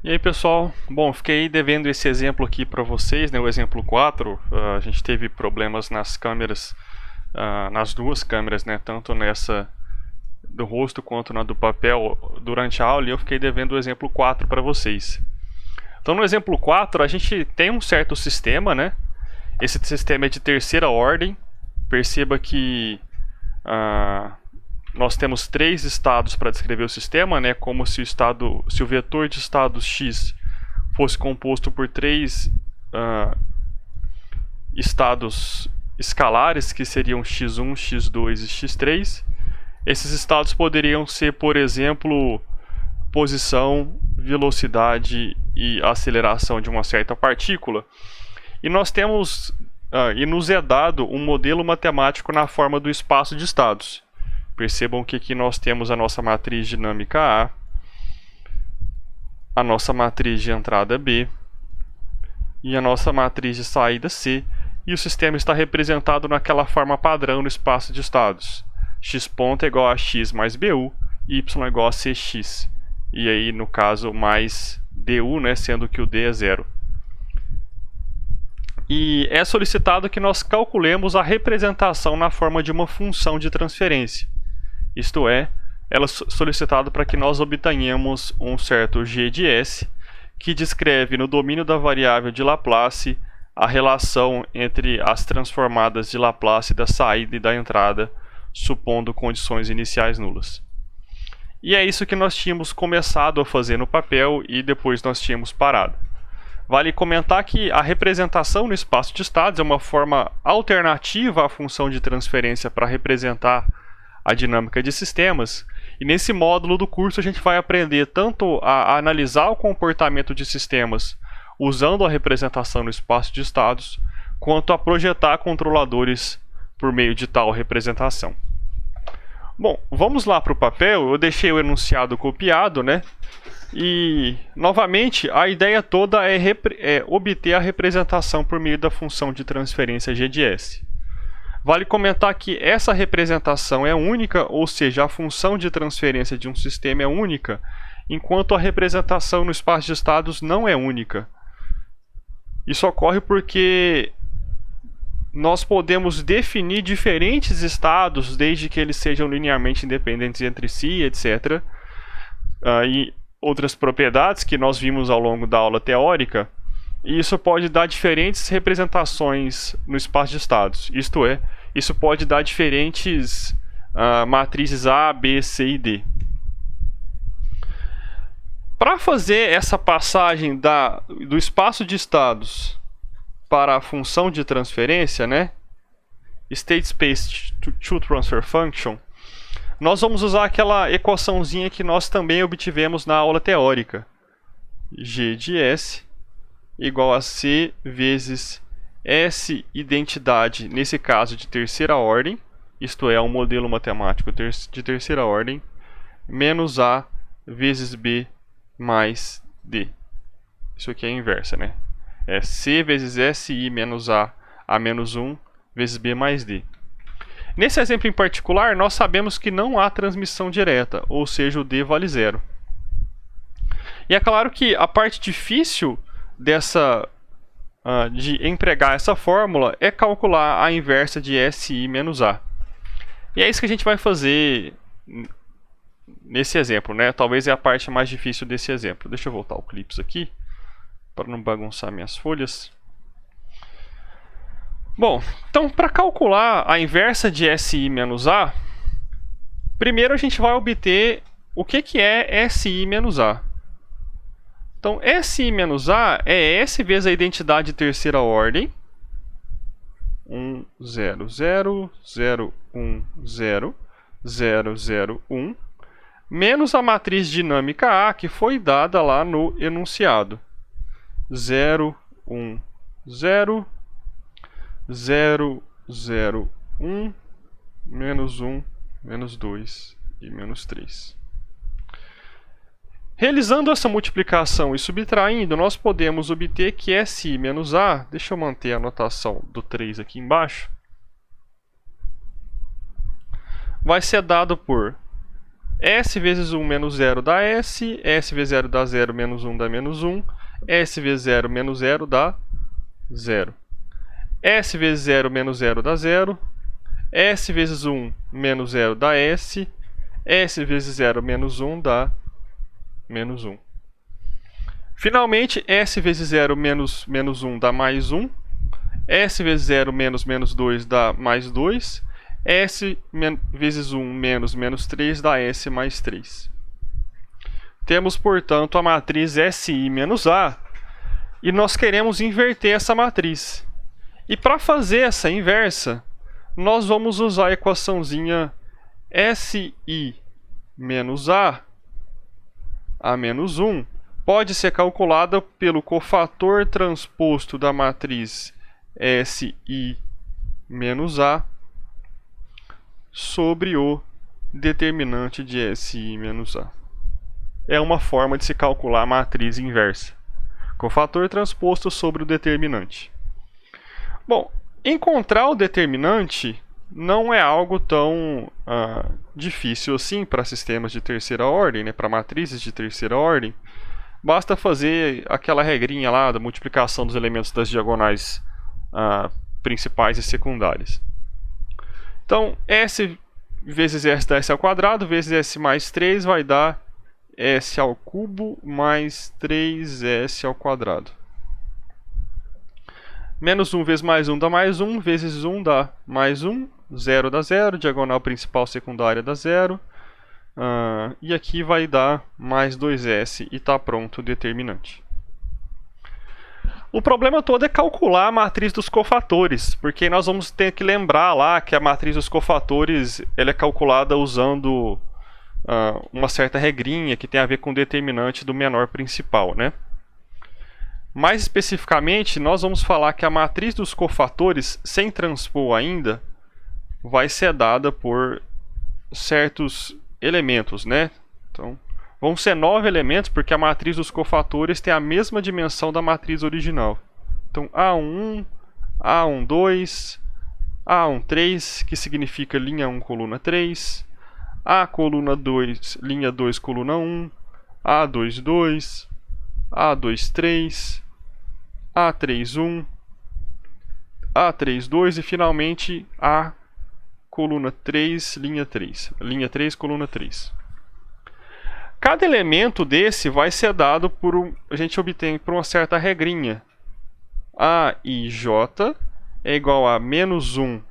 E aí pessoal, bom, fiquei devendo esse exemplo aqui para vocês, né, o exemplo 4. A gente teve problemas nas câmeras, nas duas câmeras, né, tanto nessa do rosto quanto na do papel durante a aula, e eu fiquei devendo o exemplo 4 para vocês. Então no exemplo 4 a gente tem um certo sistema, né, esse sistema é de terceira ordem. Perceba que nós temos três estados para descrever o sistema, né, como se o vetor de estados x fosse composto por três estados escalares, que seriam x1, x2 e x3. Esses estados poderiam ser, por exemplo, posição, velocidade e aceleração de uma certa partícula. E nós temos, e nos é dado um modelo matemático na forma do espaço de estados. Percebam que aqui nós temos a nossa matriz dinâmica A, nossa matriz de entrada B e a nossa matriz de saída C, e o sistema está representado naquela forma padrão no espaço de estados. X ponto é igual a x mais BU, y é igual a CX, e aí no caso mais DU, né, sendo que o D é zero. E é solicitado que nós calculemos a representação na forma de uma função de transferência. Isto é, ela é solicitado para que nós obtenhamos um certo g de S, que descreve no domínio da variável de Laplace a relação entre as transformadas de Laplace da saída e da entrada, supondo condições iniciais nulas. E é isso que nós tínhamos começado a fazer no papel e depois nós tínhamos parado. Vale comentar que a representação no espaço de estados é uma forma alternativa à função de transferência para representar a dinâmica de sistemas, e nesse módulo do curso a gente vai aprender tanto a analisar o comportamento de sistemas usando a representação no espaço de estados, quanto a projetar controladores por meio de tal representação. Bom, vamos lá para o papel. Eu deixei o enunciado copiado, né? E, novamente, a ideia toda é obter a representação por meio da função de transferência g de S. Vale comentar que essa representação é única, ou seja, a função de transferência de um sistema é única, enquanto a representação no espaço de estados não é única. Isso ocorre porque nós podemos definir diferentes estados, desde que eles sejam linearmente independentes entre si, etc. E outras propriedades que nós vimos ao longo da aula teórica, e isso pode dar diferentes representações no espaço de estados. Isto é, isso pode dar diferentes matrizes A, B, C e D. Para fazer essa passagem do espaço de estados para a função de transferência, né, State Space to Transfer Function, nós vamos usar aquela equaçãozinha que nós também obtivemos na aula teórica. G de S igual a C vezes S identidade, nesse caso de terceira ordem, isto é, um modelo matemático de terceira ordem, menos A vezes B mais D. Isso aqui é a inversa, né? É C vezes SI menos A menos 1 vezes B mais D. Nesse exemplo em particular, nós sabemos que não há transmissão direta, ou seja, o D vale zero. E é claro que a parte difícil de empregar essa fórmula é calcular a inversa de SI menos A. E é isso que a gente vai fazer nesse exemplo, né? Talvez é a parte mais difícil desse exemplo. Deixa eu voltar o Clips aqui, para não bagunçar minhas folhas. Bom, então para calcular a inversa de SI menos A, primeiro a gente vai obter o que é SI menos A. Então, SI menos A é S vezes a identidade de terceira ordem, 1, 0, 0, 0, 1, 0, 0, 0, 1, menos a matriz dinâmica A, que foi dada lá no enunciado, 0, 1, 0, 0, 0, 1, menos 1, menos 2 e menos 3. Realizando essa multiplicação e subtraindo, nós podemos obter que SI menos A, deixa eu manter a notação do 3 aqui embaixo, vai ser dado por S vezes 1 menos 0 dá S, S vezes 0 dá 0, menos 1 dá menos 1, S vezes 0 menos 0 dá 0. S vezes 0 menos 0 dá 0, S vezes 1 menos 0 dá S, S vezes 0 menos 1 dá menos 1. Finalmente, S vezes 0 menos 1 dá mais 1, S vezes 0 menos 2 dá mais 2, S vezes 1 menos 3 dá S mais 3. Temos, portanto, a matriz SI menos A, e nós queremos inverter essa matriz. E para fazer essa inversa, nós vamos usar a equaçãozinha SI menos A menos 1, pode ser calculada pelo cofator transposto da matriz SI menos A sobre o determinante de SI menos A. É uma forma de se calcular a matriz inversa. Cofator transposto sobre o determinante. Bom, encontrar o determinante não é algo tão difícil assim para sistemas de terceira ordem, né, para matrizes de terceira ordem. Basta fazer aquela regrinha lá da multiplicação dos elementos das diagonais principais e secundárias. Então, S vezes S dá S ao quadrado, vezes S mais 3 vai dar S ao cubo mais 3S ao quadrado. Menos 1 vezes mais 1 dá mais 1, vezes 1 dá mais 1, 0 dá 0, diagonal principal secundária dá 0. E aqui vai dar mais 2S e está pronto o determinante. O problema todo é calcular a matriz dos cofatores, porque nós vamos ter que lembrar lá que a matriz dos cofatores ela é calculada usando uma certa regrinha que tem a ver com o determinante do menor principal, né? Mais especificamente, nós vamos falar que a matriz dos cofatores, sem transpor ainda, vai ser dada por certos elementos, né? Então, vão ser 9 elementos, porque a matriz dos cofatores tem a mesma dimensão da matriz original. Então, A11, A12, A13, que significa linha 1, coluna 3, A coluna 2, linha 2, coluna 1, A22, A23, A31, A32 e finalmente A coluna 3, linha 3. Linha 3, coluna 3. Cada elemento desse vai ser dado por a gente obtém por uma certa regrinha. A i j é igual a menos 1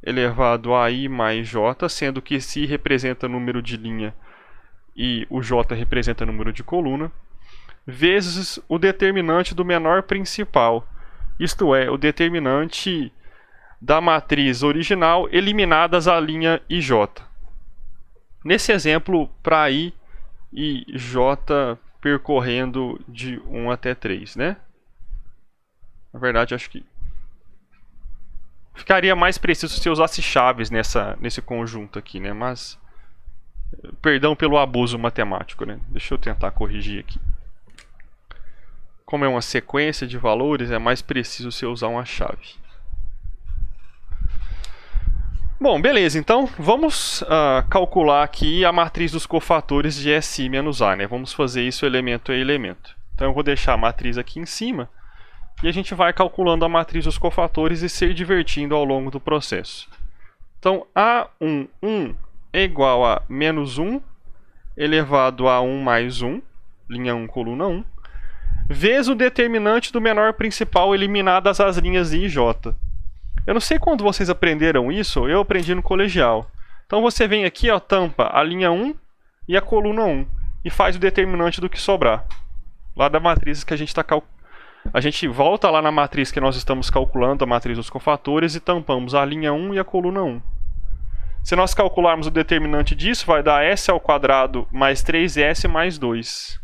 elevado a i mais j, sendo que se representa número de linha e o j representa número de coluna, vezes o determinante do menor principal, isto é, o determinante da matriz original eliminadas a linha ij. Nesse exemplo, para i e j percorrendo de 1 até 3, né? Na verdade, acho que ficaria mais preciso se eu usasse chaves nesse conjunto aqui, né? Mas, perdão pelo abuso matemático, né? Deixa eu tentar corrigir aqui. Como é uma sequência de valores, é mais preciso se eu usar uma chave. Bom, beleza, então vamos calcular aqui a matriz dos cofatores de SI menos A, né? Vamos fazer isso elemento a elemento. Então eu vou deixar a matriz aqui em cima e a gente vai calculando a matriz dos cofatores e se divertindo ao longo do processo. Então A11 é igual a menos 1 elevado a 1 mais 1, linha 1, coluna 1, vezes o determinante do menor principal eliminadas as linhas I e J. Eu não sei quando vocês aprenderam isso, eu aprendi no colegial. Então você vem aqui, ó, tampa a linha 1 e a coluna 1 e faz o determinante do que sobrar. Lá da matriz que a gente está calculando. A gente volta lá na matriz que nós estamos calculando, a matriz dos cofatores, e tampamos a linha 1 e a coluna 1. Se nós calcularmos o determinante disso, vai dar S ao quadrado mais 3S mais 2.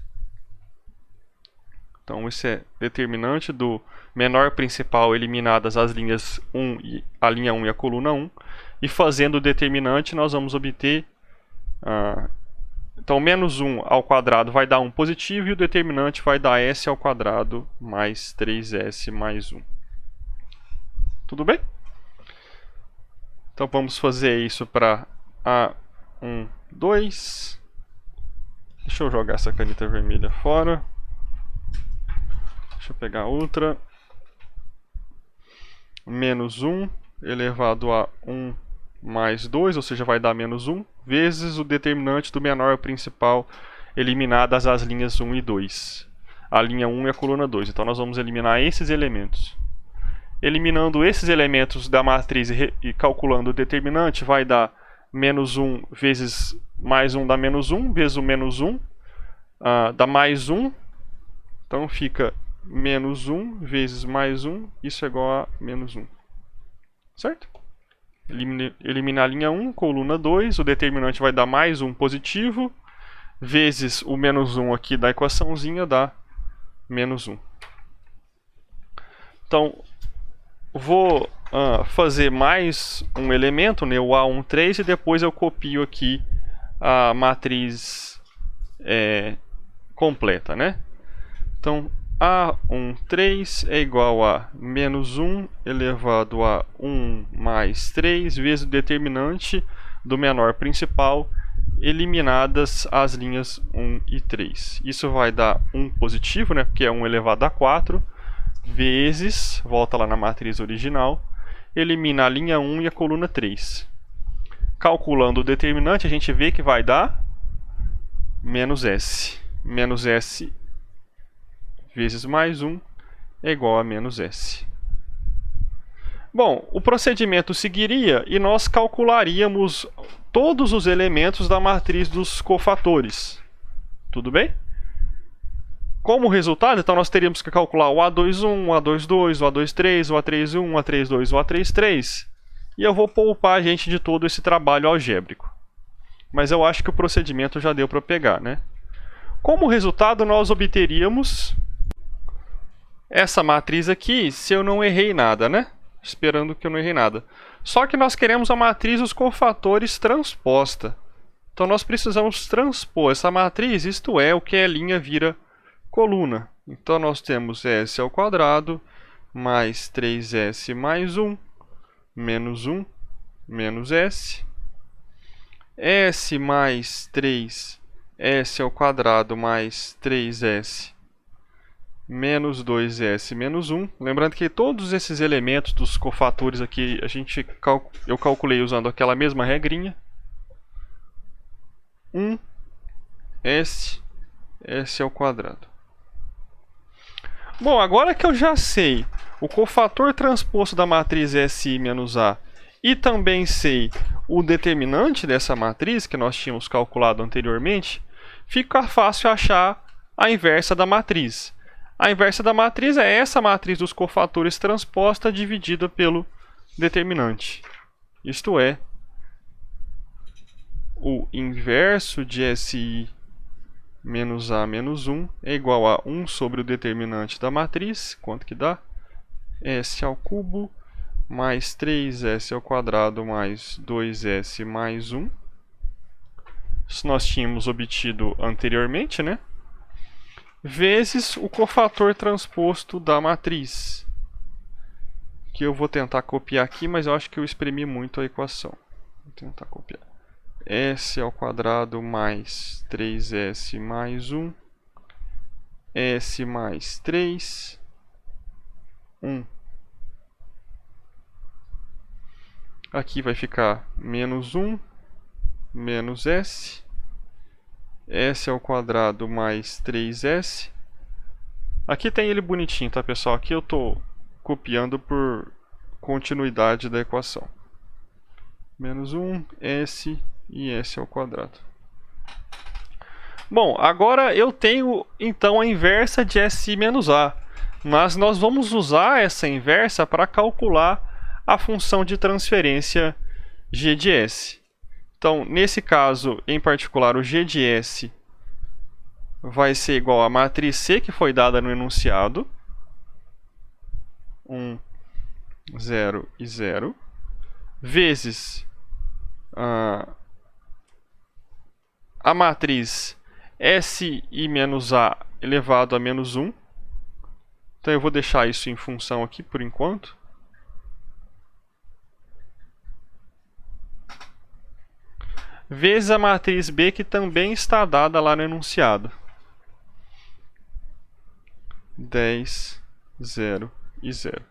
Então esse é determinante do menor principal eliminadas as linhas 1 e a linha 1 e a coluna 1. E fazendo o determinante nós vamos obter... então menos 1 ao quadrado vai dar 1 positivo e o determinante vai dar S ao quadrado mais 3S mais 1. Tudo bem? Então vamos fazer isso para 1, 2. Deixa eu jogar essa caneta vermelha fora. Deixa eu pegar outra. Menos 1 elevado a 1 mais 2, ou seja, vai dar menos 1, vezes o determinante do menor principal, eliminadas as linhas 1 e 2. A linha 1 e a coluna 2. Então nós vamos eliminar esses elementos. Eliminando esses elementos da matriz e calculando o determinante, vai dar menos 1 vezes mais 1 dá menos 1, vezes o menos 1 dá mais 1. Então fica menos 1 vezes mais 1, isso é igual a menos 1. Certo? Eliminar a linha 1, coluna 2, o determinante vai dar mais 1 positivo, vezes o menos 1 aqui da equaçãozinha dá menos 1. Então, vou fazer mais um elemento, né, o A13, e depois eu copio aqui a matriz completa, né? Então, A13 é igual a menos 1 elevado a 1 mais 3 vezes o determinante do menor principal, eliminadas as linhas 1 e 3. Isso vai dar 1 positivo, né, porque é 1 elevado a 4, vezes, volta lá na matriz original, elimina a linha 1 e a coluna 3. Calculando o determinante, a gente vê que vai dar menos S. Menos S vezes mais 1 é igual a menos S. Bom, o procedimento seguiria e nós calcularíamos todos os elementos da matriz dos cofatores. Tudo bem? Como resultado, então nós teríamos que calcular o A21, o A22, o A23, o A31, o A32, o A33. E eu vou poupar a gente de todo esse trabalho algébrico. Mas eu acho que o procedimento já deu para pegar, né? Como resultado, nós obteríamos essa matriz aqui, se eu não errei nada, né? Esperando que eu não errei nada. Só que nós queremos a matriz dos cofatores transposta. Então nós precisamos transpor essa matriz, isto é, o que é linha vira coluna. Então nós temos S ao quadrado mais 3S mais 1, menos 1, menos S. S mais 3, S ao quadrado mais 3S menos 2S menos 1. Lembrando que todos esses elementos dos cofatores aqui eu calculei usando aquela mesma regrinha. 1 S ao quadrado. Bom, agora que eu já sei o cofator transposto da matriz SI menos A e também sei o determinante dessa matriz que nós tínhamos calculado anteriormente, fica fácil achar a inversa da matriz. A inversa da matriz é essa matriz dos cofatores transposta dividida pelo determinante. Isto é, o inverso de SI menos A menos 1 é igual a 1 sobre o determinante da matriz. Quanto que dá? S ao cubo mais 3S ao quadrado mais 2S mais 1. Isso nós tínhamos obtido anteriormente, né? Vezes o cofator transposto da matriz, que eu vou tentar copiar aqui, mas eu acho que eu espremi muito a equação. Vou tentar copiar. S ao quadrado mais 3S mais 1, S mais 3, 1. Aqui vai ficar menos 1, menos S. S ao quadrado mais 3S. Aqui tem ele bonitinho, tá, pessoal? Aqui eu estou copiando por continuidade da equação. Menos 1, S e S ao quadrado. Bom, agora eu tenho então a inversa de SI menos A. Mas nós vamos usar essa inversa para calcular a função de transferência g de S. Então, nesse caso, em particular, o g de S vai ser igual à matriz C que foi dada no enunciado. 1, 0 e 0. Vezes a matriz SI menos A elevado a menos 1. Então, eu vou deixar isso em função aqui por enquanto. vezes a matriz B, que também está dada lá no enunciado. 10, 0 e 0.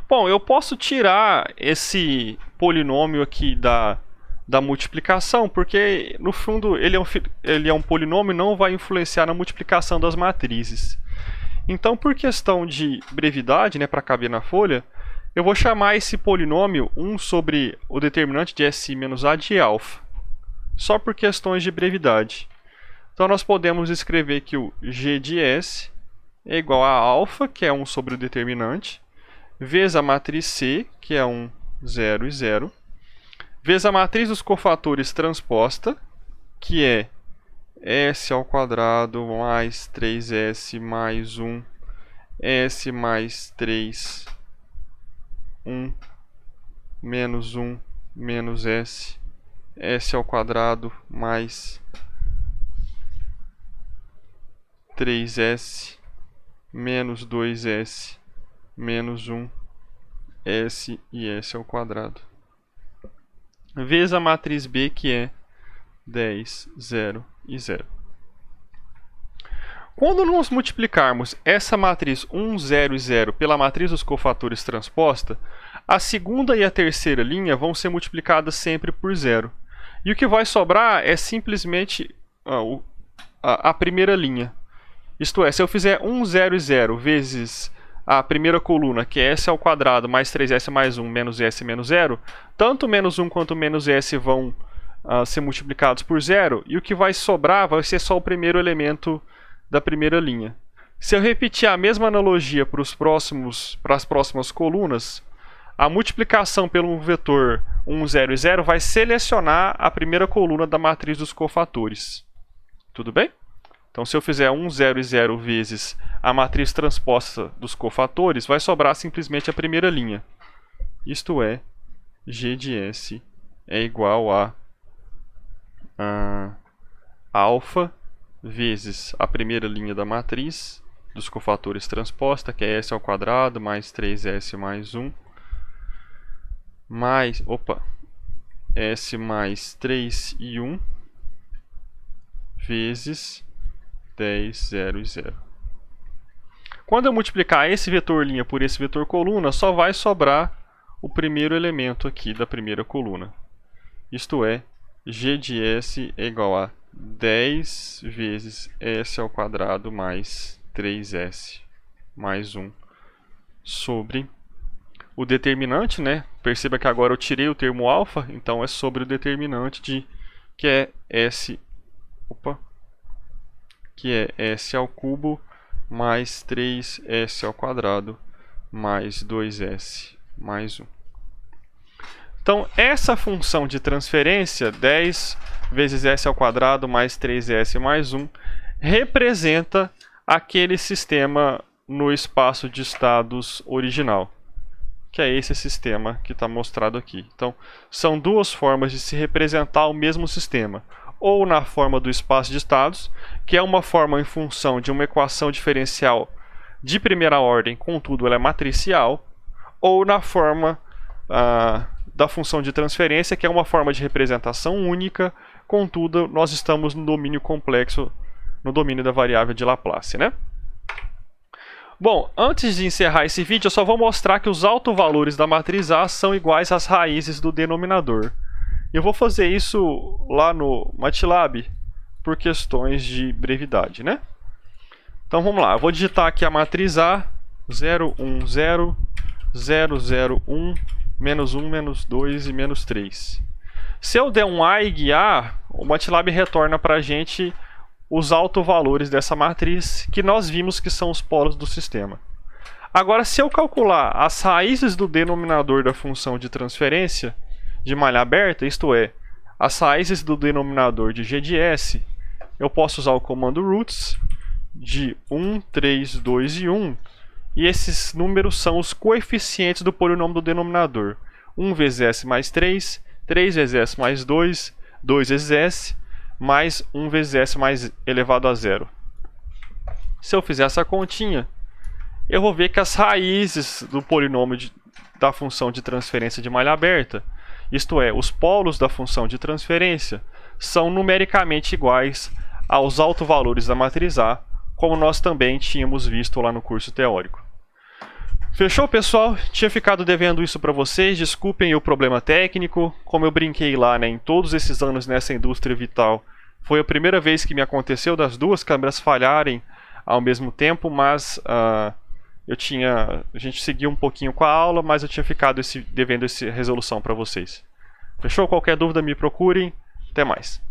Bom, eu posso tirar esse polinômio aqui da multiplicação, porque no fundo ele é um polinômio e não vai influenciar na multiplicação das matrizes. Então, por questão de brevidade, né, para caber na folha, eu vou chamar esse polinômio 1 sobre o determinante de SI menos A de alfa, só por questões de brevidade. Então, nós podemos escrever que o G de S é igual a alfa, que é 1 sobre o determinante, vezes a matriz C, que é 1, 0 e 0, vezes a matriz dos cofatores transposta, que é S ao quadrado mais 3S mais 1, S mais 3, 1, menos 1, menos S, S ao quadrado mais 3S, menos 2S, menos 1, S e S ao quadrado. Vezes a matriz B, que é 10, 0 e 0. Quando nós multiplicarmos essa matriz 1, 0 e 0 pela matriz dos cofatores transposta, a segunda e a terceira linha vão ser multiplicadas sempre por 0. E o que vai sobrar é simplesmente a primeira linha. Isto é, se eu fizer 1, 0 e 0 vezes a primeira coluna, que é S ao quadrado mais 3S mais 1 menos S menos 0, tanto menos 1 quanto menos S vão ser multiplicados por 0, e o que vai sobrar vai ser só o primeiro elemento da primeira linha. Se eu repetir a mesma analogia para as próximas colunas, a multiplicação pelo vetor 1, 0 e 0 vai selecionar a primeira coluna da matriz dos cofatores. Tudo bem? Então, se eu fizer 1, 0 e 0 vezes a matriz transposta dos cofatores, vai sobrar simplesmente a primeira linha. Isto é, G de S é igual a alfa vezes a primeira linha da matriz dos cofatores transposta, que é S ao quadrado mais 3S mais 1, mais, S mais 3 e 1, vezes 10, 0 e 0. Quando eu multiplicar esse vetor linha por esse vetor coluna, só vai sobrar o primeiro elemento aqui da primeira coluna. Isto é, G de S é igual a 10 vezes S ao quadrado mais 3S mais 1 sobre o determinante, né? Perceba que agora eu tirei o termo alfa, então é sobre o determinante que é S, que é S ao cubo mais 3S ao quadrado mais 2S mais 1. Então, essa função de transferência, 10 vezes S ao quadrado mais 3S mais 1, representa aquele sistema no espaço de estados original, que é esse sistema que está mostrado aqui. Então, são duas formas de se representar o mesmo sistema. Ou na forma do espaço de estados, que é uma forma em função de uma equação diferencial de primeira ordem, contudo ela é matricial, ou na forma da função de transferência, que é uma forma de representação única, contudo nós estamos no domínio complexo, no domínio da variável de Laplace, né? Bom, antes de encerrar esse vídeo, eu só vou mostrar que os autovalores da matriz A são iguais às raízes do denominador. Eu vou fazer isso lá no MATLAB por questões de brevidade, né? Então vamos lá, eu vou digitar aqui a matriz A, 0, 1, 0, 0, 0, 1, menos 1, menos 2 e menos 3. Se eu der um AIG A, o MATLAB retorna para a gente os autovalores dessa matriz, que nós vimos que são os polos do sistema. Agora, se eu calcular as raízes do denominador da função de transferência de malha aberta, isto é, as raízes do denominador de G de S, eu posso usar o comando roots de 1, 3, 2 e 1, e esses números são os coeficientes do polinômio do denominador. 1 vezes S mais 3, 3 vezes S mais 2, 2 vezes S, mais 1 vezes S mais elevado a 0. Se eu fizer essa continha, eu vou ver que as raízes do polinômio da função de transferência de malha aberta Isto é, os polos da função de transferência são numericamente iguais aos autovalores da matriz A, como nós também tínhamos visto lá no curso teórico. Fechou, pessoal? Tinha ficado devendo isso para vocês, desculpem o problema técnico. Como eu brinquei lá, né, em todos esses anos nessa indústria vital, foi a primeira vez que me aconteceu das duas câmeras falharem ao mesmo tempo, mas a gente seguiu um pouquinho com a aula, mas eu tinha ficado devendo essa resolução para vocês. Fechou? Qualquer dúvida me procurem. Até mais.